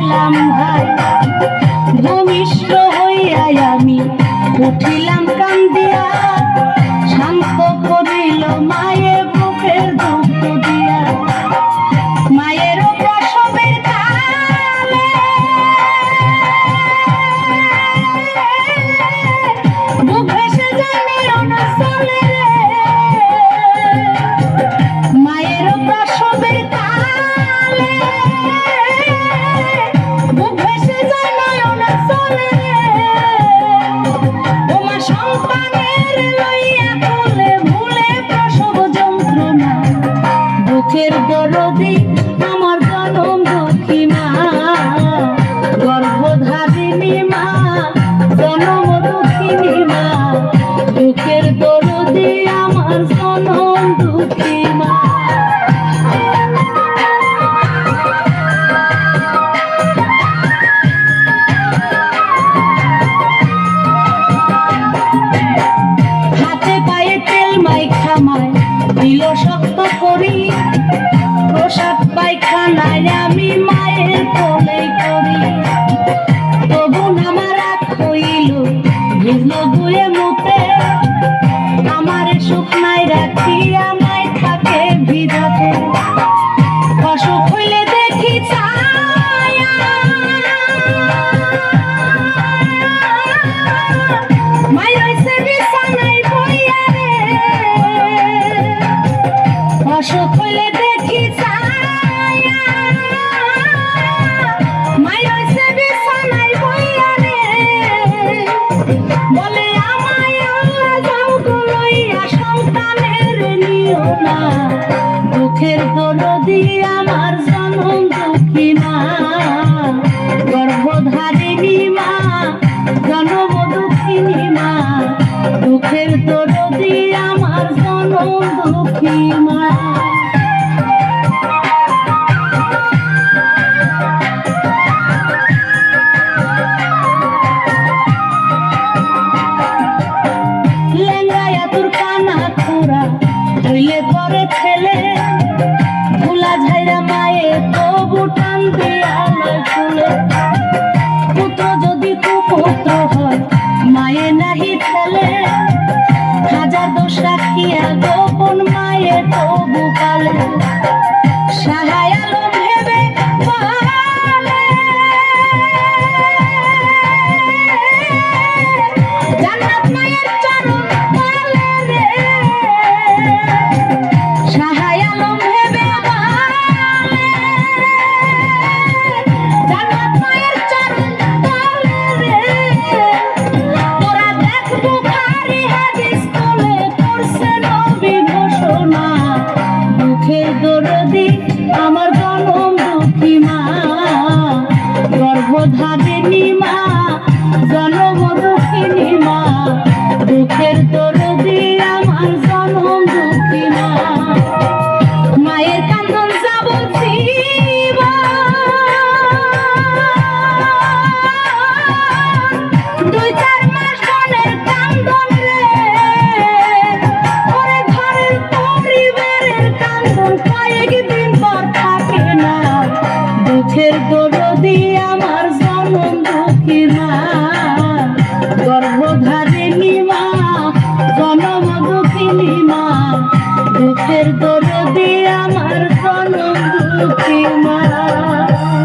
হইলাম ভাই, ভূমিষ্ঠ হইয়া আমি উঠিলাম কান্দিয়া, শান্ত করিল মায়ে বুকের দুঃখ দিয়া। মায়ের প্রসবের কালে বুক ভেসে যায় নয়ন জলে রে, মায়ের প্রসবের কালে বুক ভেসে যায় নয়ন জলে রে। ওমা সন্তানের লইয়া কোলে ভুলে প্রসব যন্ত্রণা, দুঃখের দরদি আমার জনম দুঃখী মা, গর্ভধারিণী মা, জনম দুঃখিনী মা, দুঃখের দরদি আমার জনম দুঃখী মা। হাতে পায়ে তেল মাইখা মায় দিল শক্ত করি, প্রসাদ পায়খানায় আমি মায়ের কোলে করি। তবু আমার রাত হইল ভিজল দুয়ে মুতে, আমার শুকনায় রাখি আমায় থাকে ভিজাতে। অসুখ হইলে দেখি ছায়া, মাই রইছে বিছানায় বইয়া রে। অসুখ হইলে দেখি ছায়া, মাই রইছে বিছানায় বইয়া রে। বলে আমায় আল্লাহ যাও গো লইয়া, সন্তানের নিও না, দুঃখের দরদি আমার জনম দুঃখী মা।